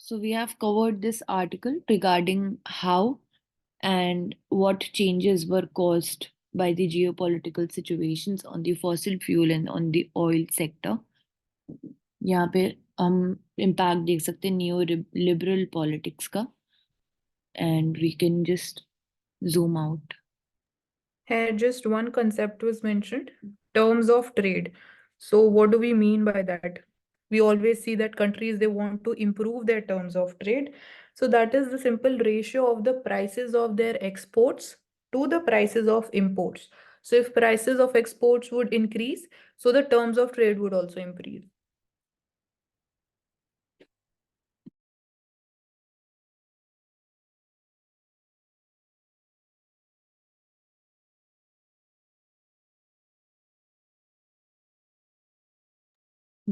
So we have covered this article regarding how and what changes were caused by the geopolitical situations on the fossil fuel and on the oil sector. यहाँ पे हम impact देख सकते हैं new liberal politics का, and we can just zoom out. Here, just one concept was mentioned, terms of trade. So what do we mean by that? We always see that countries, they want to improve their terms of trade. So that is the simple ratio of the prices of their exports to the prices of imports. So if prices of exports would increase, so the terms of trade would also increase.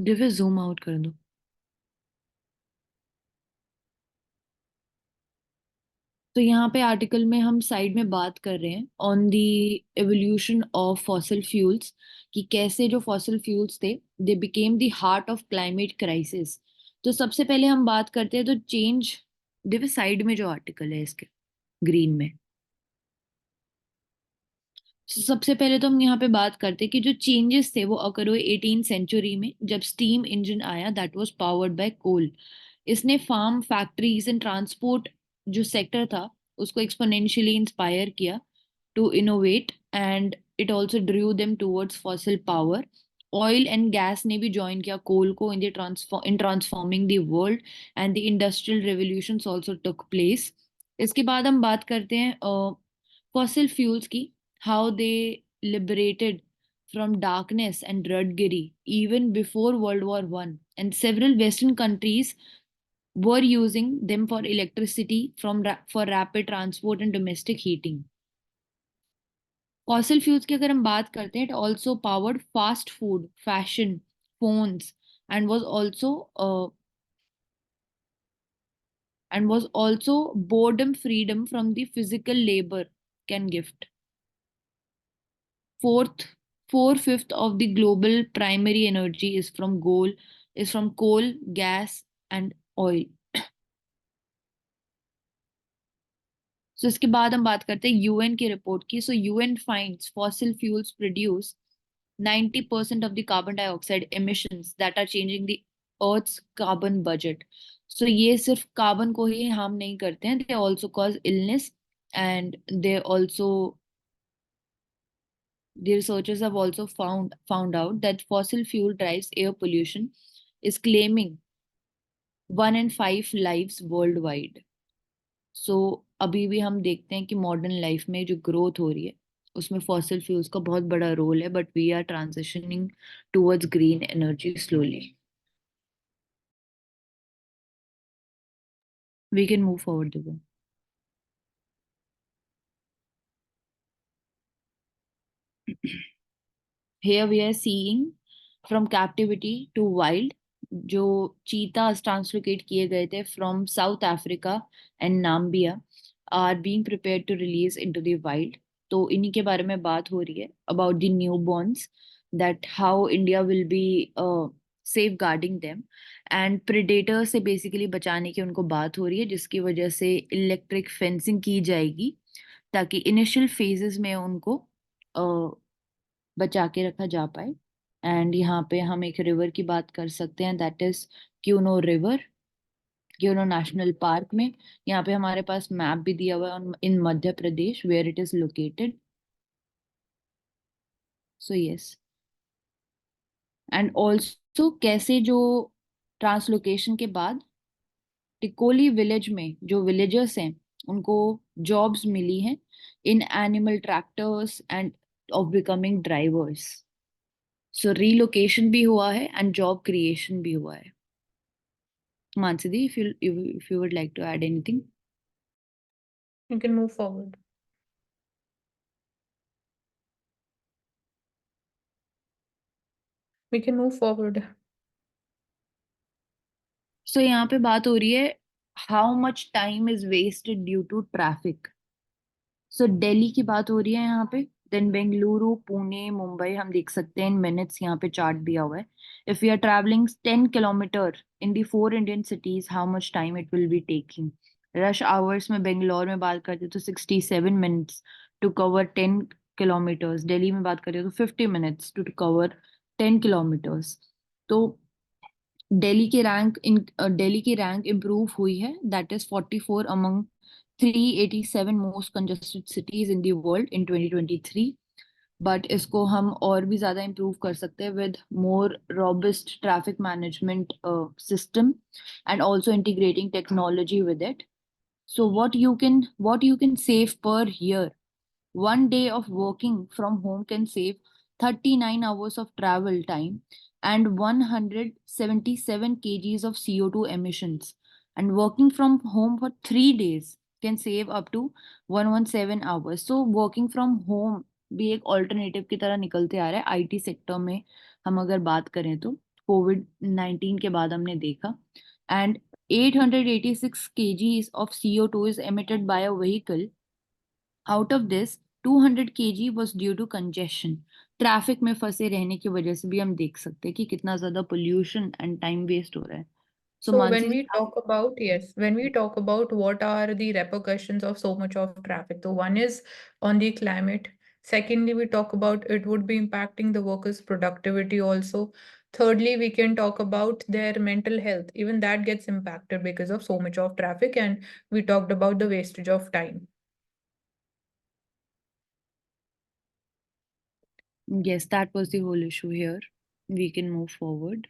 Divya zoom out कर दो. तो यहाँ पे article में हम side में बात कर रहे हैं on the evolution of fossil fuels, कि कैसे जो फॉसिल फ्यूल्स थे they became the heart of climate crisis. तो सबसे पहले हम बात करते हैं तो चेंज, दिव्य साइड में जो आर्टिकल है इसके ग्रीन में. सबसे पहले तो हम यहाँ पे बात करते हैं कि जो चेंजेस थे वो अकर हुए 18th सेंचुरी में, जब स्टीम इंजन आया that was powered by coal. इसने फार्म, फैक्ट्रीज एंड ट्रांसपोर्ट जो सेक्टर था उसको एक्सपोनेंशियली इंस्पायर किया to innovate, and it also drew them towards fossil power. Oil and gas ने भी ज्वाइन किया कोल को in transforming the world, and the industrial revolutions also took place. इसके बाद हम बात करते हैं फॉसिल फ्यूल्स की, how they liberated from darkness and drudgery even before World War I, and several Western countries were using them for electricity for rapid transport and domestic heating. Fossil fuels की अगर हम बात करते हैं, it also powered fast food, fashion, phones, and was also boredom freedom from the physical labor can gift. Four-fifth of the global primary energy is from coal, gas, and oil. So इसके बाद हम बात करते हैं UN की report की. So UN finds fossil fuels produce 90% of the carbon dioxide emissions that are changing the Earth's carbon budget. So ये सिर्फ कार्बन को ही हार्म नहीं करते हैं, they also cause illness, and the researchers have also found out that fossil fuel drives air pollution is claiming 1 in 5 lives worldwide. So अभी भी हम देखते हैं कि मॉडर्न लाइफ में जो ग्रोथ हो रही है उसमें फॉसिल फ्यूल्स का बहुत बड़ा रोल है, but we are transitioning towards green energy slowly. We can move forward, Divya. Here we are seeing from captivity to wild, जो चीतास ट्रांसलोकेट किए गए थे from South Africa and Namibia are being prepared to release into the wild. तो इन्हीं के बारे में बात हो रही है about the newborns, that how India will be safeguarding them, and predator से बेसिकली बचाने की उनको बात हो रही है, जिसकी वजह से इलेक्ट्रिक फेंसिंग की जाएगी ताकि इनिशियल फेजेस में उनको बचा के रखा जा पाए. एंड यहाँ पे हम एक रिवर की बात कर सकते हैं, that is quinoa river, quinoa national park में. यहाँ पे हमारे पास मैप भी दिया हुआ है in Madhya Pradesh where it is located. So yes, and also कैसे जो ट्रांसलोकेशन के बाद टिकोली विलेज में जो विलेजर्स हैं उनको जॉब्स मिली हैं in animal tractors end of becoming drivers. So relocation भी हुआ है एंड जॉब क्रिएशन भी हुआ है. Mansidhi, if you would like to add anything. You can move forward. We can move forward. So यहाँ पे बात हो रही है how much time is wasted due to traffic. So Delhi की बात हो रही है यहाँ पे. देन बेंगलुरु, पुणे, मुंबई हम देख सकते हैं इन मिनट्स, यहाँ पे चार्ट दिया हुआ है. If we are travelling 10 kilometre in the 4 Indian cities, how much time it will be taking. Rush hours में बेंगलोर में बात करते तो 67 minutes to cover 10 kilometres. Delhi में बात करें तो 50 मिनट्स टू कवर 10 किलोमीटर्स. तो दिल्ली की रैंक इम्प्रूव हुई है. That is 44 among 387 most congested cities in the world in 2023. But इसको हम और भी ज्यादा इम्प्रूव कर सकते हैं with more robust traffic management system and also integrating technology with it. So what you can save per year. One day of working from home can save 39 hours of travel time and 177 kgs of CO2 emissions. And working from home for 3 days can save up to 117 hours. So working from home भी एक alternative की तरह निकलते आ रहा है IT sector में. हम अगर बात करें तो कोविड 19 के बाद हमने देखा. And 886 kgs of CO2 is emitted by a vehicle. Out of this, 200 kg was due to congestion. Traffic में फंसे रहने की वजह से भी हम देख सकते हैं कि कितना ज्यादा पोल्यूशन एंड टाइम वेस्ट हो रहा है. So So when Mansi ji we talk about, yes, when we talk about what are the repercussions of so much of traffic, so one is on the climate. Secondly, we talk about it would be impacting the workers' productivity also. Thirdly, we can talk about their mental health. Even that gets impacted because of so much of traffic. And we talked about the wastage of time. yes, that was the whole issue here. We can move forward.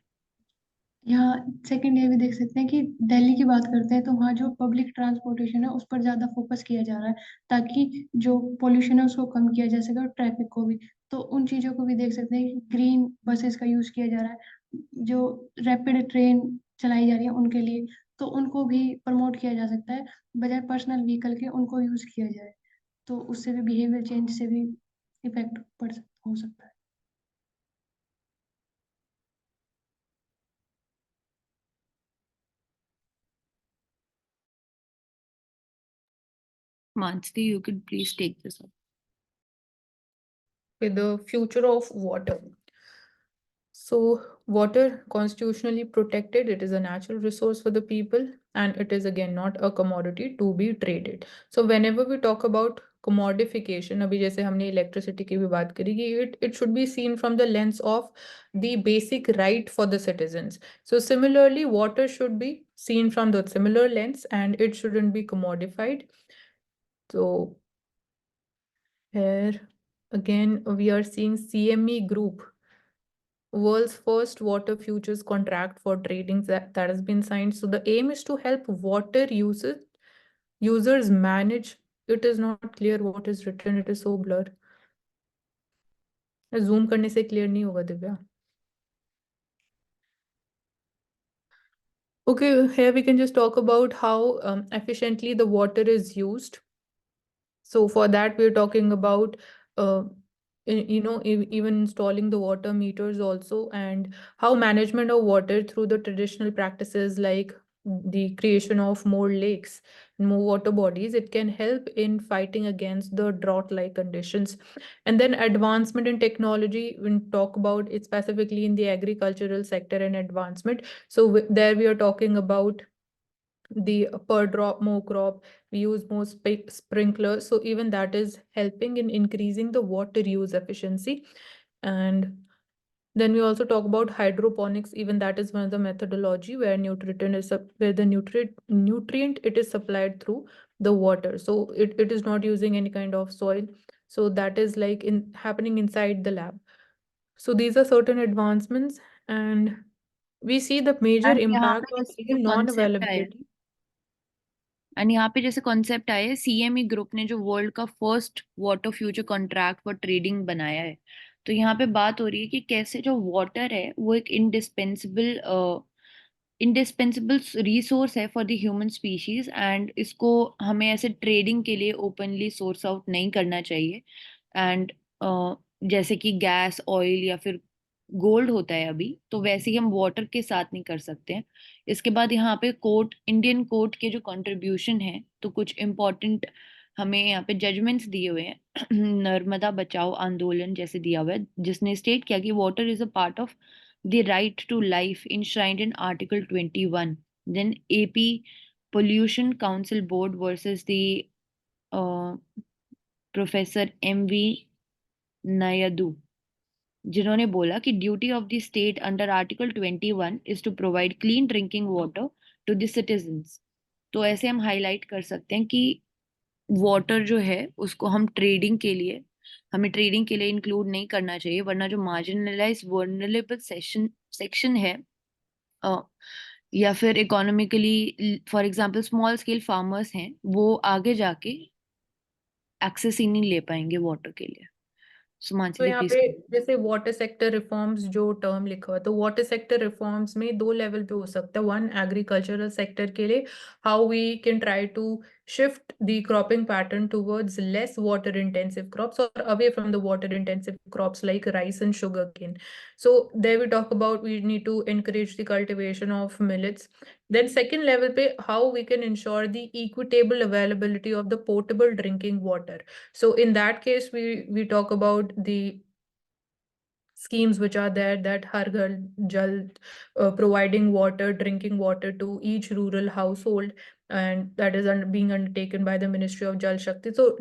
यहाँ second ये भी देख सकते हैं कि दिल्ली की बात करते हैं तो वहाँ जो पब्लिक ट्रांसपोर्टेशन है उस पर ज्यादा फोकस किया जा रहा है ताकि जो पोल्यूशन है उसको कम किया जा सके और ट्रैफिक को भी. तो उन चीजों को भी देख सकते हैं कि ग्रीन बसेस का यूज किया जा रहा है, जो रैपिड ट्रेन चलाई जा रही है उनके लिए, तो उनको भी प्रमोट किया जा सकता है. बजाय पर्सनल व्हीकल के उनको यूज किया जाए तो उससे भी बिहेवियर चेंज से भी इफेक्ट हो सकता है. Mansi, you could please take this up. With the future of water. So water constitutionally protected, it is a natural resource for the people and it is again not a commodity to be traded. So whenever we talk about commodification, अभी जैसे हमने electricity की भी बात करी कि it should be seen from the lens of the basic right for the citizens. So similarly, water should be seen from the similar lens and it shouldn't be commodified. So here again we are seeing CME Group, world's first water futures contract for trading that has been signed. So the aim is to help water users manage. It is not clear what is written. It is so blur. Zoom करने से clear नहीं होगा Divya. Okay, here we can just talk about how efficiently the water is used. So for that, we're talking about, uh, even installing the water meters also, and how management of water through the traditional practices like the creation of more lakes, more water bodies, it can help in fighting against the drought-like conditions. And then advancement in technology, when talk about it specifically in the agricultural sector and advancement. So there we are talking about the per drop more crop, we use more sprinklers, so even that is helping in increasing the water use efficiency. And then we also talk about hydroponics, even that is one of the methodology where where the nutrient it is supplied through the water, so it is not using any kind of soil, so that is like in happening inside the lab. So these are certain advancements, and we see the major and यहाँ impact पे on जैसे जो even concept आया non-availability. And यहाँ पे जैसे concept आया है, सीएमई ग्रुप ने जो वर्ल्ड का first water future contract for trading बनाया है. तो यहाँ पे बात हो रही है कि कैसे जो वाटर है वो एक इंडिस्पेंसिबल रिसोर्स है for the human species, and इसको हमें ऐसे ट्रेडिंग के लिए ओपनली सोर्स आउट नहीं करना चाहिए. एंड जैसे कि गैस, ऑयल या फिर गोल्ड होता है अभी, तो वैसे ही हम वाटर के साथ नहीं कर सकते हैं. इसके बाद यहाँ पे इंडियन कोर्ट के जो कंट्रीब्यूशन है, तो कुछ इम्पोर्टेंट हमें यहाँ पे जजमेंट्स दिए हुए हैं नर्मदा बचाओ आंदोलन जैसे दिया हुआ है, जिसने स्टेट किया कि water is a part of the right to life enshrined in Article 21. Then AP Pollution Council Board versus the professor MV Naidu, जिन्होंने बोला कि duty of the state under article 21 is to provide clean drinking water to the citizens. तो ऐसे हम highlight कर सकते हैं कि वाटर जो है उसको हम ट्रेडिंग के लिए, हमें ट्रेडिंग के लिए इंक्लूड नहीं करना चाहिए, वरना जो मार्जिनलाइज वर्नरेबल सेक्शन है या फिर economically for example small scale farmers हैं, वो आगे जाके एक्सेस ही नहीं ले पाएंगे वाटर के लिए। तो सुमांजलि यहाँ प्लीज। पे जैसे वाटर सेक्टर रिफॉर्म्स जो टर्म लिखा हुआ है, तो वाटर सेक्टर रिफॉर्म्स में दो लेवल पे हो सकता है। वन, एग्रीकल्चरल सेक्टर के लिए how we can try to shift the cropping pattern towards less water intensive crops और away from the water intensive crops like rice and sugar cane. So there we talk about we need to encourage the cultivation of millets. Then second level पे how we can ensure the equitable availability of the potable drinking water. So in that case, we talk about the schemes which are there, that Har Ghar Jal, providing water, drinking water to each rural household, and that is being undertaken by the Ministry of Jal Shakti. So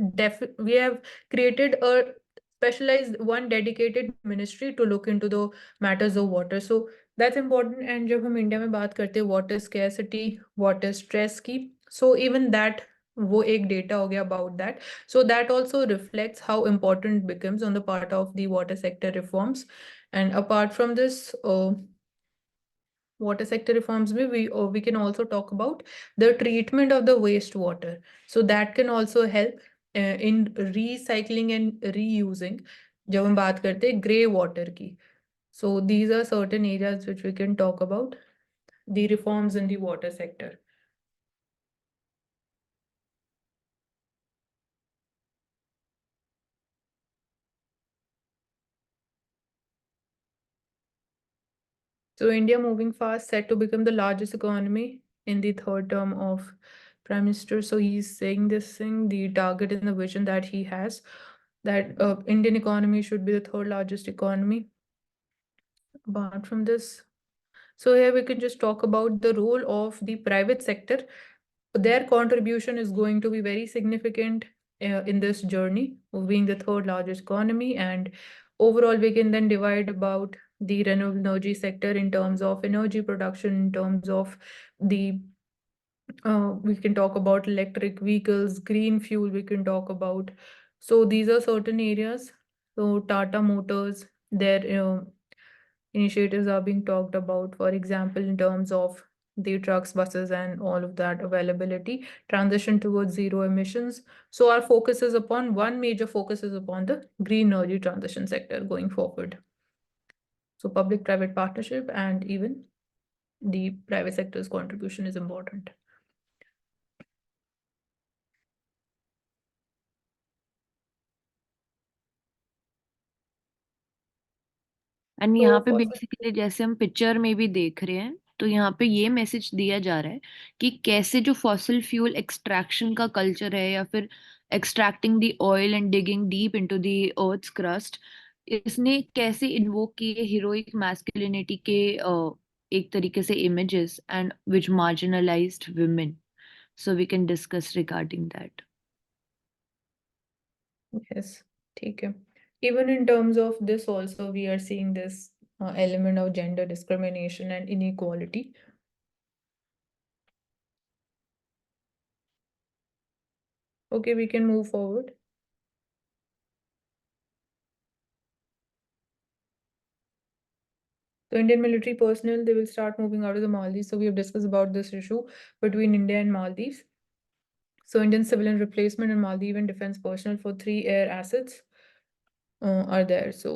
we have created a specialized one dedicated ministry to look into the matters of water. So that's important. And जब हम India में बात करते हैं water scarcity, water stress की, so even that वो एक data हो गया about that. So that also reflects how important it becomes on the part of the water sector reforms. And apart from this, water sector reforms, we can also talk about the treatment of the wastewater. So that can also help in recycling and reusing. जब हम बात करते हैं grey water की. So these are certain areas which we can talk about the reforms in the water sector. So India moving fast, set to become the largest economy in the third term of Prime Minister. So he's saying this thing, the target and the vision that he has, that Indian economy should be the third largest economy. Apart from this, so here we can just talk about the role of the private sector. Their contribution is going to be very significant in this journey of being the third largest economy. And overall, we can then divide about the renewable energy sector in terms of energy production, in terms of the we can talk about electric vehicles, green fuel, we can talk about. So these are certain areas. So Tata Motors, their initiatives are being talked about, for example, in terms of the trucks, buses, and all of that availability, transition towards zero emissions. So our focus is upon one major focus is upon the green energy transition sector going forward. So public-private partnership and even the private sector's contribution is important. And So यहाँ पे fossil basically जैसे हम picture में भी देख रहे हैं, तो यहाँ पे ये मैसेज दिया जा रहा है कि कैसे जो फॉसिल फ्यूल एक्सट्रैक्शन का कल्चर है या फिर extracting the oil and digging deep into the earth's crust, इसने कैसे इन्वोक किए हीरोइक मैस्कुलिनिटी के एक तरीके से images and which marginalised women. So we can discuss regarding that. yes, ठीक है. Even in terms of this also, we are seeing this element of gender discrimination and inequality. Okay, we can move forward. So Indian military personnel, they will start moving out of the Maldives. So we have discussed about this issue between India and Maldives. So Indian civilian replacement and Maldivian defense personnel for 3 air assets are there. So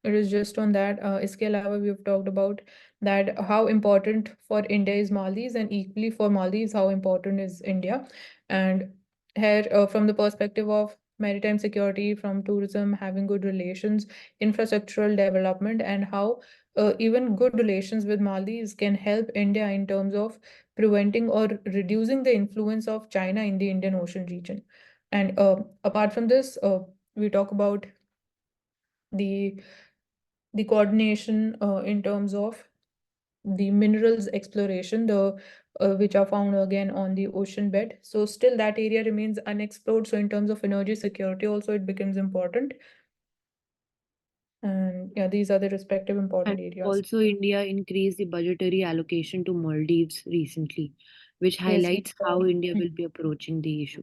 it is just on that. इसके अलावा we have talked about that how important for India is Maldives, and equally for Maldives how important is India. And here from the perspective of maritime security, from tourism, having good relations, infrastructural development, and how even good relations with Maldives can help India in terms of preventing or reducing the influence of China in the Indian Ocean region. And apart from this, we talk about the coordination in terms of the minerals exploration, the which are found again on the ocean bed. So still that area remains unexplored. So in terms of energy security, also it becomes important. And yeah, these are the respective important And areas. also, India increased the budgetary allocation to Maldives recently, which Yes, we highlights saw. how India will be approaching the issue.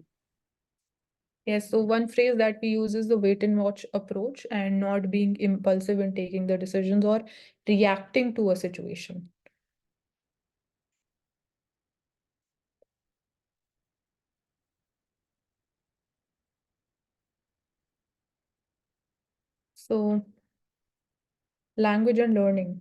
Yes, so one phrase that we use is the wait and watch approach and not being impulsive in taking the decisions or reacting to a situation. So language and learning.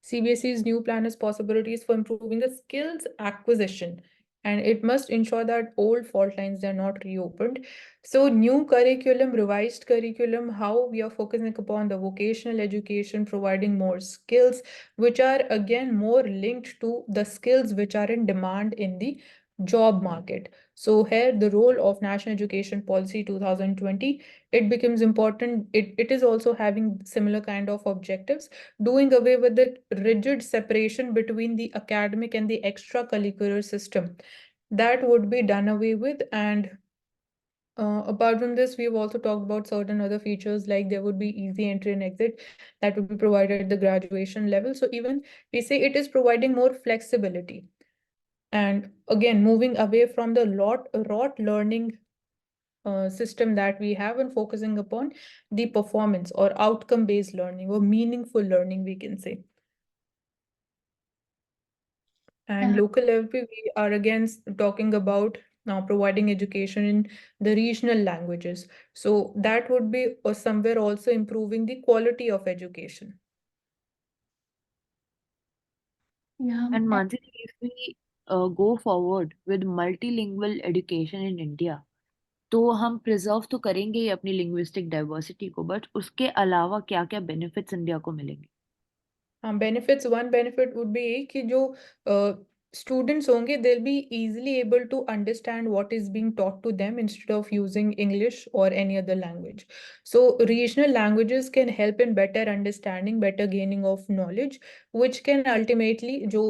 CBSE's new plan has possibilities for improving the skills acquisition, and it must ensure that old fault lines are not reopened. So, new curriculum, revised curriculum, how we are focusing upon the vocational education, providing more skills, which are again more linked to the skills which are in demand in the job market. So, here the role of National Education Policy 2020, it becomes important. It is also having similar kind of objectives, doing away with the rigid separation between the academic and the extracurricular system. That would be done away with. And apart from this, we've also talked about certain other features, like there would be easy entry and exit that would be provided at the graduation level. So even we say it is providing more flexibility. And again, moving away from the rote learning system that we have and focusing upon the performance or outcome based learning or meaningful learning, we can say. And Yeah, local level, we are again talking about now providing education in the regional languages. So that would be somewhere also improving the quality of education. yeah, And Mansi, if we go forward with multilingual education in India, तो हम preserve तो करेंगे ही अपनी linguistic diversity को, but उसके अलावा क्या क्या बेनिफिट्स इंडिया को मिलेंगे? Benefits, one benefit would be कि जो स्टूडेंट्स होंगे they'll be easily able to understand what is being taught to them instead of using English or any other language. So regional languages can help in better understanding, better gaining of knowledge, which can ultimately जो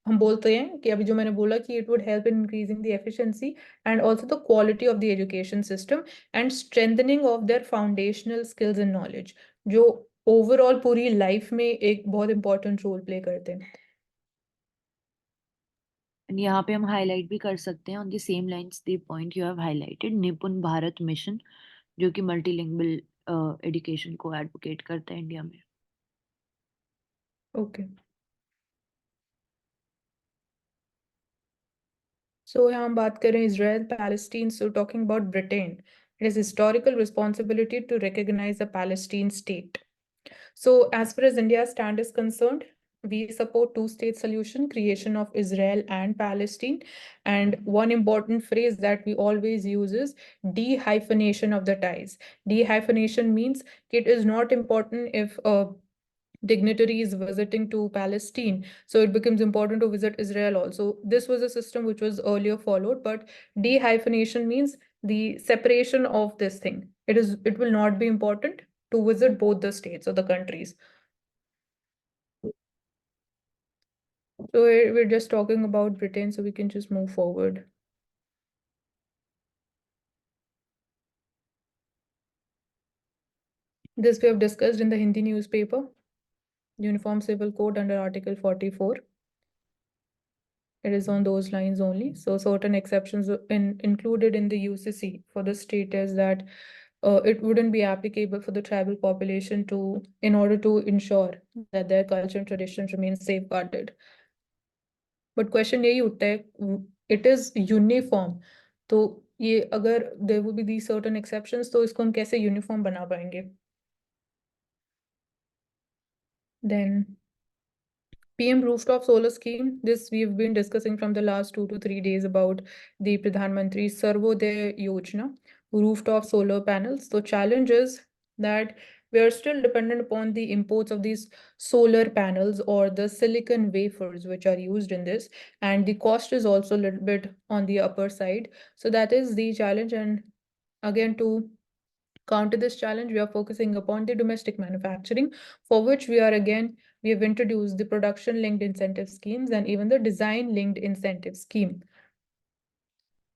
हम बोलते हैं कि अभी जो मैंने बोला कि it would help in increasing the efficiency and also the quality of the education system and strengthening of their foundational skills and knowledge, जो ओवरऑल पूरी लाइफ में एक बहुत इंपॉर्टेंट रोल प्ले करते हैं. एंड यहाँ पे हम हाईलाइट भी कर सकते हैं on the same lines the point you have highlighted, निपुण भारत मिशन, जो कि मल्टीलिंगुअल एजुकेशन को एडवोकेट करता है इंडिया में. ओके, सो यहाँ हम बात करें Israel Palestine. So talking about Britain, it is historical responsibility to recognise a Palestine state. So as far as India's stand is concerned, we support two-state solution, creation of Israel and Palestine. And one important phrase that we always use is de-hyphenation of the ties. De-hyphenation means it is not important if a dignitary is visiting to Palestine, so it becomes important to visit Israel also. This was a system which was earlier followed, but de-hyphenation means the separation of this thing. It will not be important to visit both the states or the countries. So we're just talking about Britain, so we can just move forward. This we have discussed in the Hindi newspaper, Uniform Civil Code under Article 44. It is on those lines only. So certain exceptions included in the UCC for the state is that it wouldn't be applicable for the tribal population in order to ensure that their culture and traditions remain safeguarded. But question यही उठता है, it is uniform. तो ये अगर there will be these certain exceptions, तो इसको हम कैसे uniform बना पाएंगे? Then PM rooftop solar scheme. This we've been discussing from the last 2 to 3 days about the Pradhan Mantri Sarvodaya Yojana, rooftop solar panels. The challenge is that we are still dependent upon the imports of these solar panels or the silicon wafers which are used in this, and the cost is also a little bit on the upper side. So that is the challenge. And again, to counter this challenge, we are focusing upon the domestic manufacturing, for which we have introduced the production linked incentive schemes and even the design linked incentive scheme.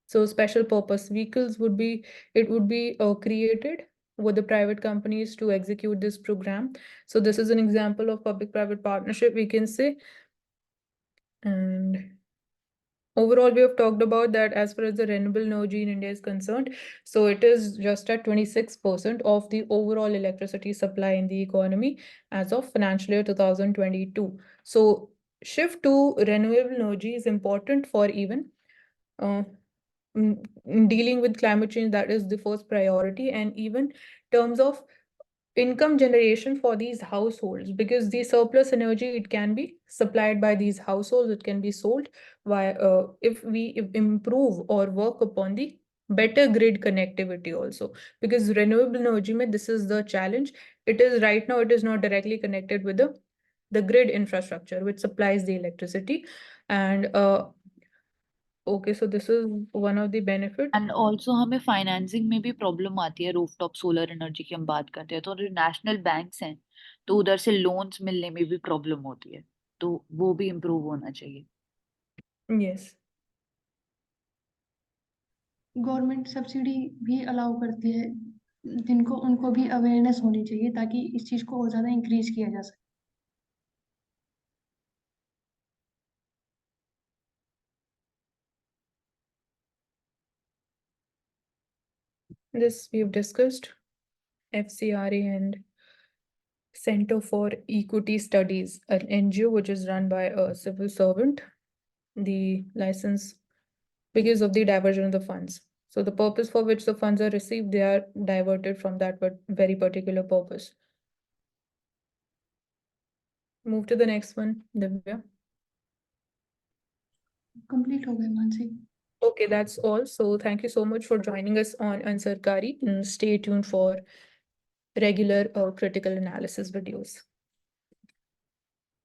So special purpose vehicles would be created with the private companies to execute this program. So this is an example of public-private partnership, we can say. And overall, we have talked about that as far as the renewable energy in India is concerned. So it is just at 26% of the overall electricity supply in the economy as of financial year 2022. So shift to renewable energy is important for even uh, in dealing with climate change. That is the first priority, and even terms of income generation for these households, because the surplus energy, it can be supplied by these households, it can be sold if we improve or work upon the better grid connectivity also. Because renewable energy this is the challenge. It is right now, it is not directly connected with the grid infrastructure which supplies the electricity. And okay, so this is one of the benefit. And also हमें financing में भी problem आती है, rooftop solar energy की हम बात करते हैं तो जो नेशनल बैंक्स हैं तो उधर से लोन्स मिलने में भी प्रॉब्लम होती है, तो वो भी इम्प्रूव होना चाहिए। यस, गवर्नमेंट सब्सिडी भी अलाउ करती है, जिनको उनको भी अवेयरनेस होनी चाहिए ताकि इस चीज को और ज्यादा इंक्रीज किया जा सके। this we've discussed FCRA and Center for Equity Studies, an NGO which is run by a civil servant, the license because of the diversion of the funds. So the purpose for which the funds are received, they are diverted from that very particular purpose. Move to the next one, Divya. Complete हो गए Mansi. Okay, that's all. So thank you so much for joining us on Ansarkari. Stay tuned for regular critical analysis videos.